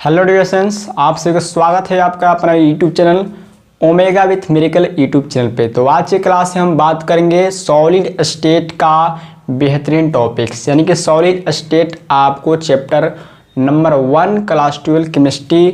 Hello dear friends, आप सभी का स्वागत है आपका अपना YouTube channel omega with miracle YouTube channel पे। तो आज की क्लास में हम बात करेंगे सॉलिड स्टेट का बेहतरीन टॉपिक्स, यानी कि सॉलिड स्टेट आपको चैप्टर नंबर 1 क्लास 12 केमिस्ट्री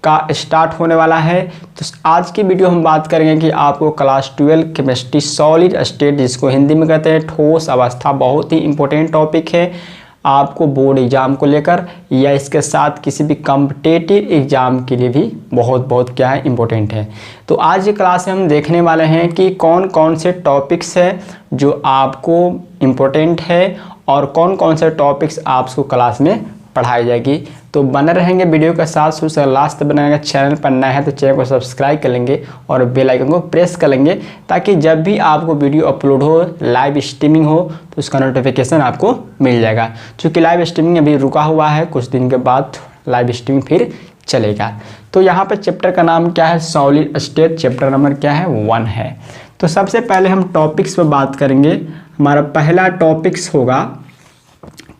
का स्टार्ट होने वाला है। तो आज की वीडियो हम बात करेंगे कि आपको क्लास 12 केमिस्ट्री सॉलिड स्टेट, जिसको हिंदी में कहते हैं ठोस अवस्था, बहुत ही इंपॉर्टेंट टॉपिक है आपको बोर्ड एग्जाम को लेकर या इसके साथ किसी भी कॉम्पिटिटिव एग्जाम के लिए भी बहुत क्या है इम्पोर्टेंट है। तो आज की क्लास में हम देखने वाले हैं कि कौन कौन से टॉपिक्स है जो आपको इम्पोर्टेंट है और कौन कौन से टॉपिक्स आपको क्लास में पढ़ाई जाएगी। तो बने रहेंगे वीडियो के साथ शुरू से लास्ट तक बनाएंगे। चैनल पर नया है तो चैनल को सब्सक्राइब कर लेंगे और बेल आइकन को प्रेस कर लेंगे, ताकि जब भी आपको वीडियो अपलोड हो, लाइव स्ट्रीमिंग हो, तो उसका नोटिफिकेशन आपको मिल जाएगा। क्योंकि लाइव स्ट्रीमिंग अभी रुका हुआ है, कुछ दिन के बाद लाइव स्ट्रीमिंग फिर चलेगा। तो यहाँ पर चैप्टर का नाम क्या है? Solid state. चैप्टर नंबर क्या है? 1 है। तो सबसे पहले हम टॉपिक्स पर बात करेंगे। हमारा पहला टॉपिक्स होगा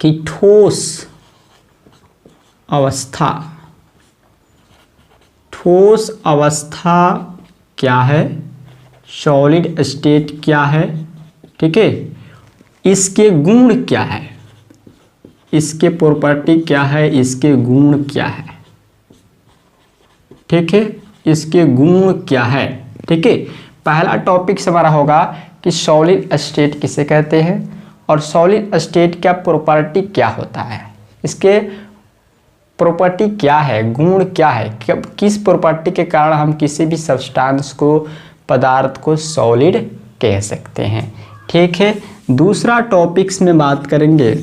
कि ठोस अवस्था। ठोस अवस्था क्या है? सॉलिड स्टेट क्या है? ठीक है, इसके गुण क्या है, इसके प्रॉपर्टी क्या है, इसके गुण क्या है। ठीक है, इसके गुण क्या है। ठीक है, पहला टॉपिक हमारा होगा कि सॉलिड स्टेट किसे कहते हैं और सॉलिड स्टेट का प्रॉपर्टी क्या होता है, इसके प्रॉपर्टी क्या है, गुण क्या है, किस प्रॉपर्टी के कारण हम किसी भी सब्सटेंस को, पदार्थ को सॉलिड कह सकते हैं। ठीक है, दूसरा टॉपिक्स में बात करेंगे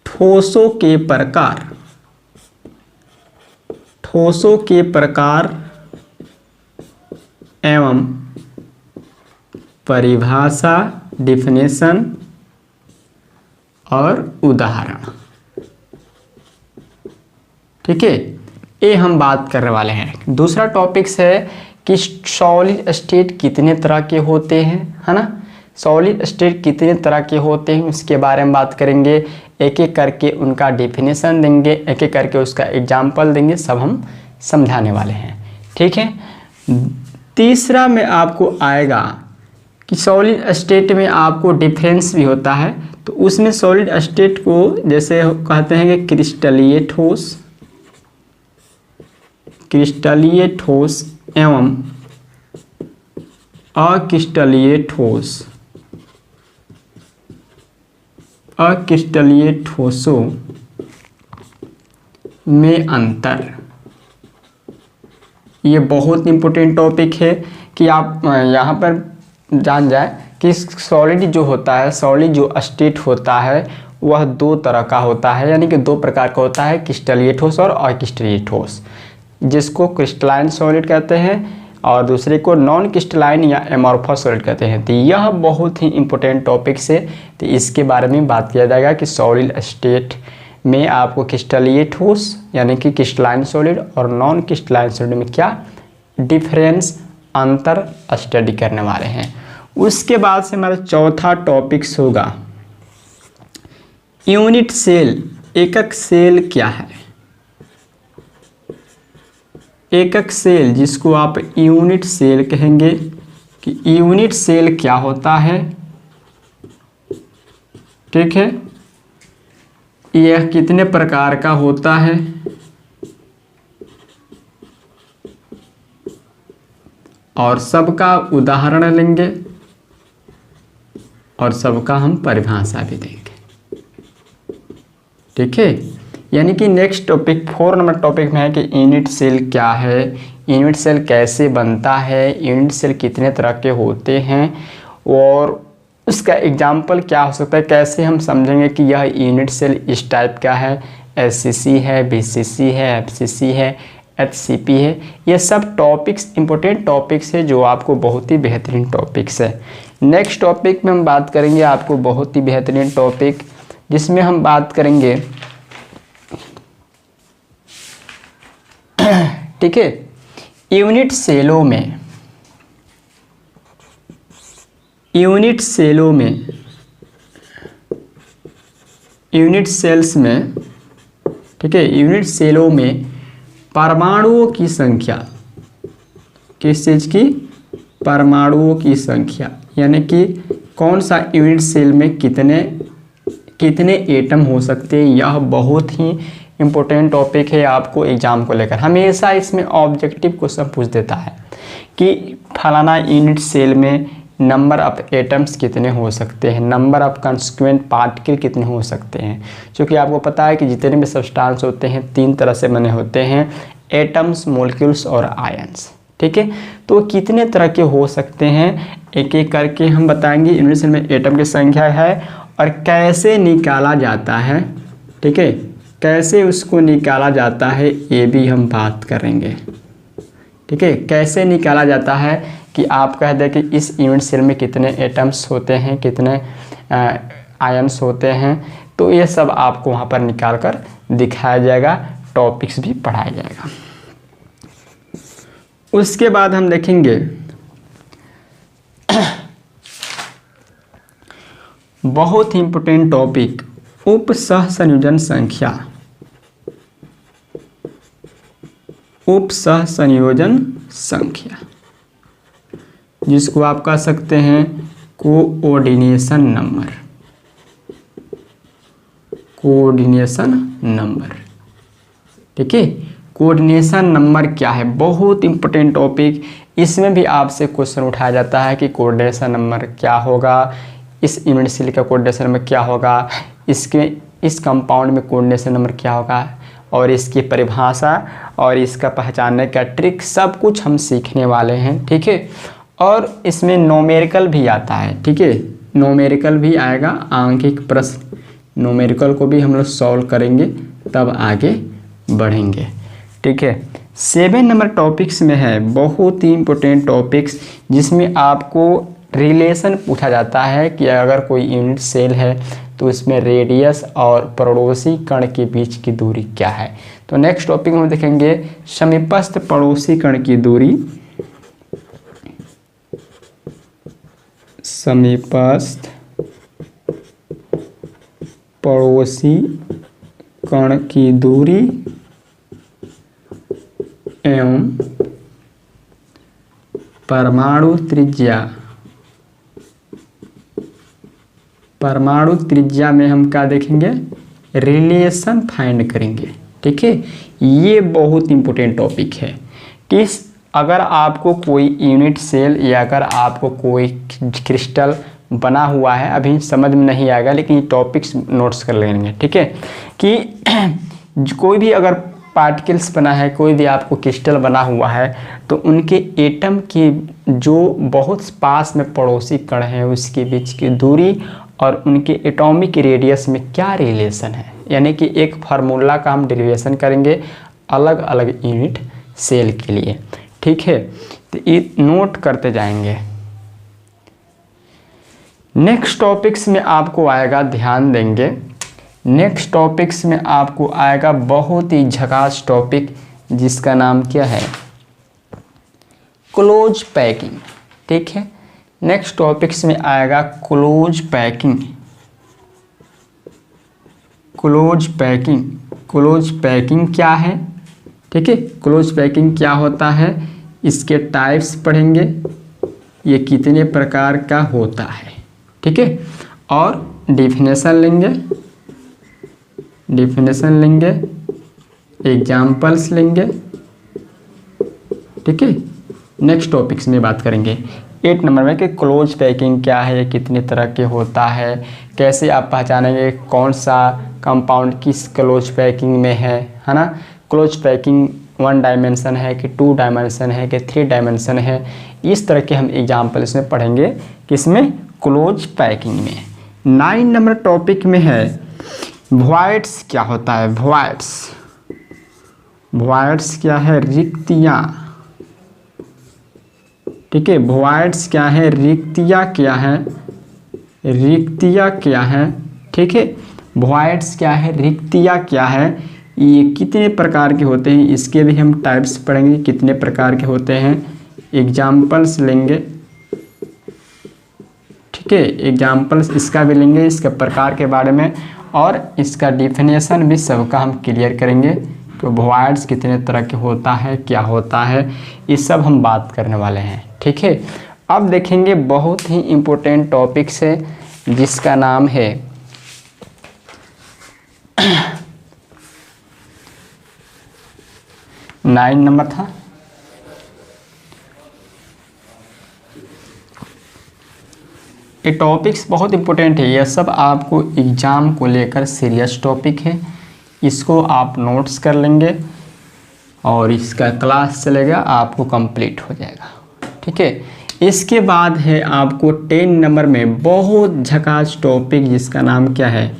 ठोसों के प्रकार। ठोसों के प्रकार एवं परिभाषा, डिफिनेशन और उदाहरण। ठीक है, ये हम बात करने वाले हैं। दूसरा टॉपिक्स है कि सॉलिड स्टेट कितने तरह के होते हैं, है ना। सॉलिड स्टेट कितने तरह के होते हैं उसके बारे में बात करेंगे। एक एक करके उनका डेफिनेशन देंगे, एक एक करके उसका एग्जाम्पल देंगे, सब हम समझाने वाले हैं। ठीक है, तीसरा में आपको आएगा कि सॉलिड स्टेट में आपको डिफरेंस भी होता है। तो उसमें सॉलिड स्टेट को जैसे कहते हैं कि क्रिस्टलीय ठोस, क्रिस्टलीय ठोस एवं अक्रिस्टलीय ठोस। अक्रिस्टलीय ठोसों में अंतर, ये बहुत इंपॉर्टेंट टॉपिक है कि आप यहाँ पर जान जाए कि सॉलिड जो होता है, सॉलिड जो स्टेट होता है वह दो तरह का होता है, यानी कि दो प्रकार का होता है, क्रिस्टलीय ठोस और अक्रिस्टलीय ठोस, जिसको क्रिस्टलाइन सॉलिड कहते हैं और दूसरे को नॉन क्रिस्टलाइन या एमॉर्फस सॉलिड कहते हैं। तो यह बहुत ही इंपॉर्टेंट टॉपिक्स है। तो इसके बारे में बात किया जाएगा कि सॉलिड स्टेट में आपको क्रिस्टलीय ठोस यानी कि क्रिस्टलाइन सॉलिड और नॉन क्रिस्टलाइन सॉलिड में क्या डिफरेंस, अंतर स्टडी करने वाले हैं। उसके बाद से हमारा चौथा टॉपिक्स होगा यूनिट सेल। एकक सेल क्या है? एकक सेल, जिसको आप यूनिट सेल कहेंगे, कि यूनिट सेल क्या होता है। ठीक है, यह कितने प्रकार का होता है और सबका उदाहरण लेंगे और सबका हम परिभाषा भी देंगे। ठीक है, यानी कि नेक्स्ट टॉपिक 4 नंबर टॉपिक में है कि यूनिट सेल क्या है, यूनिट सेल कैसे बनता है, यूनिट सेल कितने तरह के होते हैं और उसका एग्जाम्पल क्या हो सकता है, कैसे हम समझेंगे कि यह यूनिट सेल इस टाइप का है, एससीसी है, बीसीसी है, एफसीसी है, एचसीपी है। ये सब टॉपिक्स इंपॉर्टेंट टॉपिक्स है जो आपको बहुत ही बेहतरीन टॉपिक्स है। नेक्स्ट टॉपिक में हम बात करेंगे आपको बहुत ही बेहतरीन टॉपिक, जिसमें हम बात करेंगे, ठीक है, यूनिट सेलों में, यूनिट सेलों में, यूनिट सेल्स में ठीक है, यूनिट सेलों में परमाणुओं की संख्या, किस चीज़ की, परमाणुओं की संख्या, यानी कि कौन सा यूनिट सेल में कितने एटम हो सकते हैं। यह बहुत ही इम्पोर्टेंट टॉपिक है आपको एग्जाम को लेकर। हमेशा इसमें ऑब्जेक्टिव क्वेश्चन पूछ देता है कि फलाना यूनिट सेल में नंबर ऑफ एटम्स कितने हो सकते हैं, नंबर ऑफ कंस्टिट्यूएंट पार्टिकल कितने हो सकते हैं। क्योंकि आपको पता है कि जितने भी सब्सटेंस होते हैं 3 तरह से बने होते हैं, एटम्स, मॉलिक्यूल्स और आयंस। ठीक है, तो कितने तरह के हो सकते हैं एक एक करके हम बताएंगे। यूनिट सेल में एटम की संख्या है और कैसे निकाला जाता है, ठीक है, कैसे उसको निकाला जाता है ये भी हम बात करेंगे। ठीक है, कैसे निकाला जाता है कि आप कह दें कि इस यूनिट सेल में कितने एटम्स होते हैं, कितने आयंस होते हैं, तो ये सब आपको वहाँ पर निकाल कर दिखाया जाएगा, टॉपिक्स भी पढ़ाया जाएगा। उसके बाद हम देखेंगे बहुत ही इंपॉर्टेंट टॉपिक, उपसहसंयोजन संख्या। उपसहसंयोजन संख्या जिसको आप कह सकते हैं कोऑर्डिनेशन नंबर, कोऑर्डिनेशन नंबर। ठीक है, कोऑर्डिनेशन नंबर क्या है, बहुत इंपॉर्टेंट टॉपिक। इसमें भी आपसे क्वेश्चन उठाया जाता है कि कोऑर्डिनेशन नंबर क्या होगा, इस यूनिट सेल का कोऑर्डिनेशन नंबर क्या होगा, इस कंपाउंड में कोऑर्डिनेशन नंबर क्या होगा, और इसकी परिभाषा और इसका पहचानने का ट्रिक सब कुछ हम सीखने वाले हैं। ठीक है, और इसमें नोमेरिकल भी आता है। ठीक है, नोमेरिकल भी आएगा, आंकिक प्रश्न, नोमेरिकल को भी हम लोग सॉल्व करेंगे तब आगे बढ़ेंगे। ठीक है, 7 नंबर टॉपिक्स में है बहुत ही इंपॉर्टेंट टॉपिक्स, जिसमें आपको रिलेशन पूछा जाता है कि अगर कोई यूनिट सेल है तो इसमें रेडियस और पड़ोसी कण के बीच की दूरी क्या है। तो नेक्स्ट टॉपिक हम देखेंगे समीपस्थ पड़ोसी कण की दूरी, समीपस्थ पड़ोसी कण की दूरी एवं परमाणु त्रिज्या। परमाणु त्रिज्या में हम क्या देखेंगे, रिलेशन फाइंड करेंगे। ठीक है, ये बहुत इंपॉर्टेंट टॉपिक है कि अगर आपको कोई यूनिट सेल या अगर आपको कोई क्रिस्टल बना हुआ है, अभी समझ में नहीं आएगा लेकिन ये टॉपिक्स नोट्स कर लेंगे। ठीक है, कि कोई भी अगर पार्टिकल्स बना है, कोई भी आपको क्रिस्टल बना हुआ है, तो उनके एटम की जो बहुत पास में पड़ोसी कण हैं उसके बीच की दूरी और उनके एटॉमिक रेडियस में क्या रिलेशन है, यानी कि एक फार्मूला का हम डेरिवेशन करेंगे अलग अलग यूनिट सेल के लिए। ठीक है, तो ये नोट करते जाएंगे। नेक्स्ट टॉपिक्स में आपको आएगा, ध्यान देंगे, नेक्स्ट टॉपिक्स में आपको आएगा बहुत ही झकास टॉपिक जिसका नाम क्या है, क्लोज पैकिंग। ठीक है, नेक्स्ट टॉपिक्स में आएगा close packing. Close packing, close packing क्या है, ठीक है, क्लोज पैकिंग क्या होता है, इसके टाइप्स पढ़ेंगे, ये कितने प्रकार का होता है। ठीक है, और डेफिनेशन लेंगे, डेफिनेशन लेंगे, एग्जाम्पल्स लेंगे। ठीक है, नेक्स्ट टॉपिक्स में बात करेंगे 8 नंबर में कि क्लोज पैकिंग क्या है, कितने तरह के होता है, कैसे आप पहचानेंगे कौन सा कंपाउंड किस क्लोज पैकिंग में है ना। क्लोज पैकिंग 1 डायमेंशन है कि 2 डायमेंशन है कि 3 डायमेंशन है, इस तरह के हम एग्जाम्पल इसमें पढ़ेंगे किसमें, क्लोज पैकिंग में। 9 नंबर टॉपिक में है वॉइड्स क्या होता है, वॉइड्स, वॉइड्स क्या है, रिक्तियाँ। ठीक है, वॉइड्स क्या है, रिक्तियाँ क्या है, रिक्तियाँ क्या है। ठीक है, वॉइड्स क्या है, रिक्तियाँ क्या है, ये कितने प्रकार के होते हैं, इसके भी हम टाइप्स पढ़ेंगे कितने प्रकार के होते हैं, एग्जाम्पल्स लेंगे। ठीक है, एग्जाम्पल्स इसका भी लेंगे, इसके प्रकार के बारे में, और इसका डिफिनेशन भी सबका हम क्लियर करेंगे कि वॉइड्स कितने तरह के होता है, क्या होता है, ये सब हम बात करने वाले हैं। ठीक है, अब देखेंगे बहुत ही इम्पोर्टेंट टॉपिक से जिसका नाम है 9 नंबर था। ये टॉपिक्स बहुत इंपॉर्टेंट है, यह सब आपको एग्ज़ाम को लेकर सीरियस टॉपिक है, इसको आप नोट्स कर लेंगे और इसका क्लास चलेगा, आपको कंप्लीट हो जाएगा। ठीक है, इसके बाद है आपको 10 नंबर में बहुत झकास टॉपिक जिसका नाम क्या है,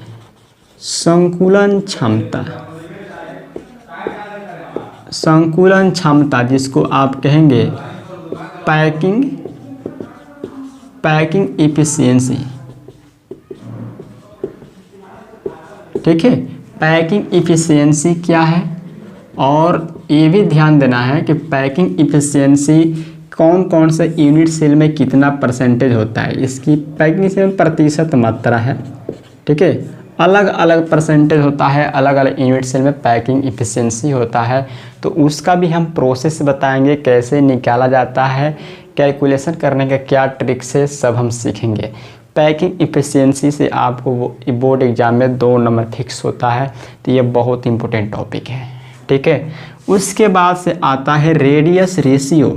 संकुलन क्षमता। संकुलन क्षमता जिसको आप कहेंगे पैकिंग इफिशियंसी। ठीक है, पैकिंग इफिशियंसी क्या है, और ये भी ध्यान देना है कि पैकिंग इफिशियंसी कौन कौन से यूनिट सेल में कितना परसेंटेज होता है, इसकी पैकिंग सेल में प्रतिशत मात्रा है। ठीक है, अलग अलग परसेंटेज होता है, अलग अलग यूनिट सेल में पैकिंग इफिशियंसी होता है, तो उसका भी हम प्रोसेस बताएंगे, कैसे निकाला जाता है, कैलकुलेशन करने का क्या ट्रिक्स है, सब हम सीखेंगे। पैकिंग इफिशियंसी से आपको वो बोर्ड एग्जाम में 2 नंबर फिक्स होता है, तो ये बहुत इंपॉर्टेंट टॉपिक है। ठीक है, उसके बाद से आता है रेडियस रेशियो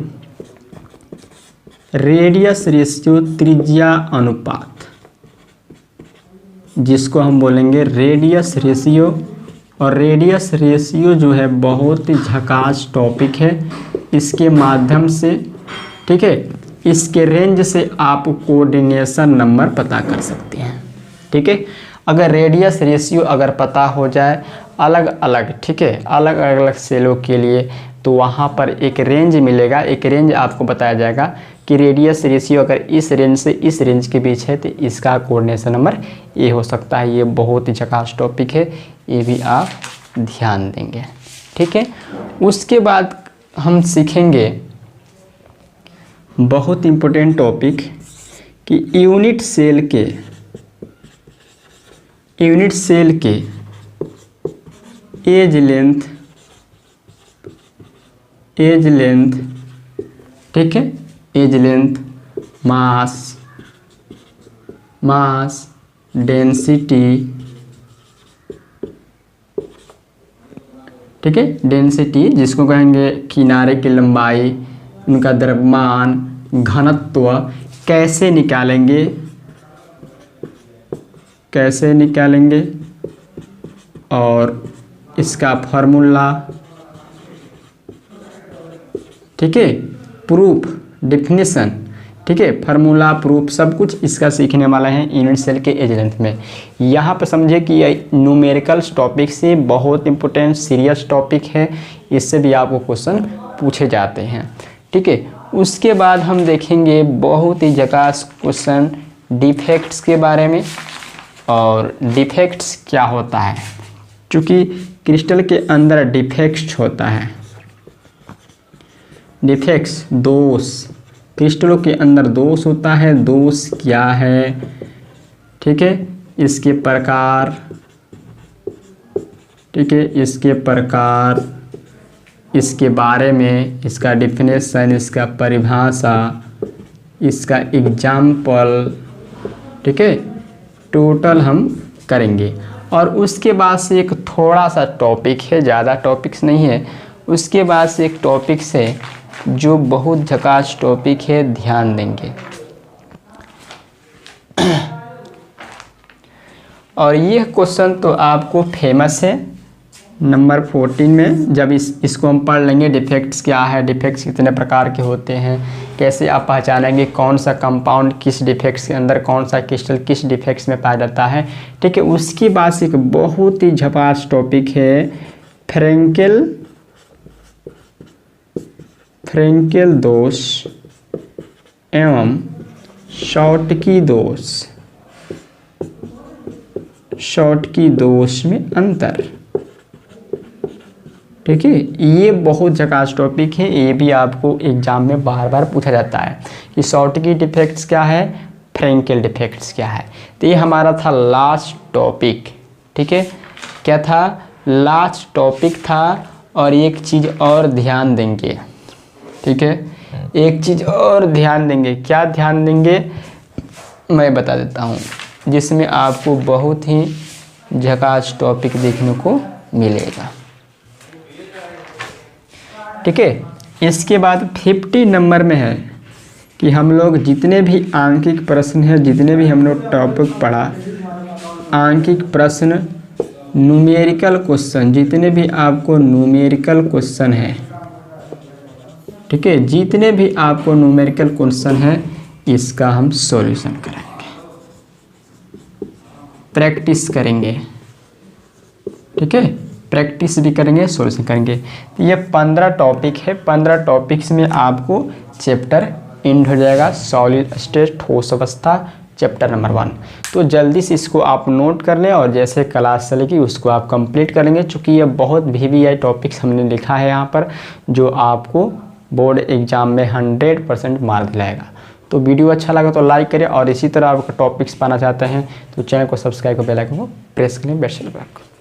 त्रिज्या अनुपात, जिसको हम बोलेंगे रेडियस रेशियो। और रेडियस रेशियो जो है बहुत ही झकास टॉपिक है, इसके माध्यम से, ठीक है, इसके रेंज से आप कोऑर्डिनेशन नंबर पता कर सकते हैं। ठीक है, अगर रेडियस रेशियो अगर पता हो जाए अलग अलग, ठीक है, अलग अलग सेलों के लिए, तो वहाँ पर एक रेंज मिलेगा, एक रेंज आपको बताया जाएगा कि रेडियस रेशियो अगर इस रेंज से इस रेंज के बीच है तो इसका कोऑर्डिनेशन नंबर ये हो सकता है। ये बहुत ही झकास टॉपिक है, ये भी आप ध्यान देंगे। ठीक है, उसके बाद हम सीखेंगे बहुत इम्पोर्टेंट टॉपिक कि यूनिट सेल के एज लेंथ, ठीक है, एज लेंथ, मास डेंसिटी, ठीक है, डेंसिटी जिसको कहेंगे किनारे की लंबाई, उनका द्रव्यमान, घनत्व कैसे निकालेंगे और इसका फार्मूला, ठीक है, प्रूफ, डिफिनीशन, ठीक है, फार्मूला, प्रूफ, सब कुछ इसका सीखने वाला है यूनिट सेल के एज लेंथ में। यहाँ पर समझे कि ये न्यूमेरिकल टॉपिक से बहुत इंपॉर्टेंट सीरियस टॉपिक है, इससे भी आपको क्वेश्चन पूछे जाते हैं। ठीक है, उसके बाद हम देखेंगे बहुत ही झकास क्वेश्चन डिफेक्ट्स के बारे में। और डिफेक्ट्स क्या होता है, क्योंकि क्रिस्टल के अंदर डिफेक्ट्स होता है, डिफेक्ट्स दोष, क्रिस्टलों के अंदर दोष होता है, दोष क्या है, ठीक है, इसके प्रकार, ठीक है, इसके प्रकार, इसके बारे में, इसका डिफिनेशन, इसका परिभाषा, इसका एग्जाम्पल, ठीक है, टोटल हम करेंगे। और उसके बाद से एक थोड़ा सा टॉपिक है, ज़्यादा टॉपिक्स नहीं है, उसके बाद से एक टॉपिक्स है जो बहुत झकास टॉपिक है, ध्यान देंगे। और ये क्वेश्चन तो आपको फेमस है नंबर 14 में, जब इसको हम पढ़ लेंगे, डिफेक्ट्स क्या है, डिफेक्ट्स कितने प्रकार के होते हैं, कैसे आप पहचानेंगे कौन सा कंपाउंड किस डिफेक्ट्स के अंदर, कौन सा क्रिस्टल किस डिफेक्ट्स में पाया जाता है। ठीक है, उसके बाद से एक बहुत ही झकास टॉपिक है फ्रेंकेल दोष एवं शॉटकी दोष में अंतर। ठीक है, ये बहुत झकास टॉपिक है, ये भी आपको एग्जाम में बार बार पूछा जाता है कि शॉटकी डिफेक्ट्स क्या है, फ्रेंकेल डिफेक्ट्स क्या है। तो ये हमारा था लास्ट टॉपिक, ठीक है। क्या था, लास्ट टॉपिक था। और एक चीज़ और ध्यान देंगे, ठीक है, एक चीज़ और ध्यान देंगे। क्या ध्यान देंगे मैं बता देता हूँ, जिसमें आपको बहुत ही झकास टॉपिक देखने को मिलेगा, ठीक है। इसके बाद 50 नंबर में है कि हम लोग जितने भी आंकिक प्रश्न हैं, जितने भी हम लोग टॉपिक पढ़ा, आंकिक प्रश्न, न्यूमेरिकल क्वेश्चन, जितने भी आपको न्यूमेरिकल क्वेश्चन हैं, ठीक है, जितने भी आपको न्यूमेरिकल क्वेश्चन हैं, इसका हम सॉल्यूशन करेंगे, प्रैक्टिस करेंगे, ठीक है, प्रैक्टिस भी करेंगे, सॉल्यूशन करेंगे। ये 15 टॉपिक है। 15 टॉपिक्स में आपको चैप्टर एंड हो जाएगा, सॉलिड स्टेट ठोस अवस्था, चैप्टर नंबर 1। तो जल्दी से इसको आप नोट कर लें और जैसे क्लास चलेगी उसको आप कंप्लीट करेंगे, चूँकि ये बहुत VVI टॉपिक्स हमने लिखा है यहाँ पर, जो आपको बोर्ड एग्जाम में 100% मार्क दिलाएगा। तो वीडियो अच्छा लगा तो लाइक करें, और इसी तरह आप टॉपिक्स पाना चाहते हैं तो चैनल को सब्सक्राइब कर बेल आइकन को प्रेस करें, बेल आइकन को।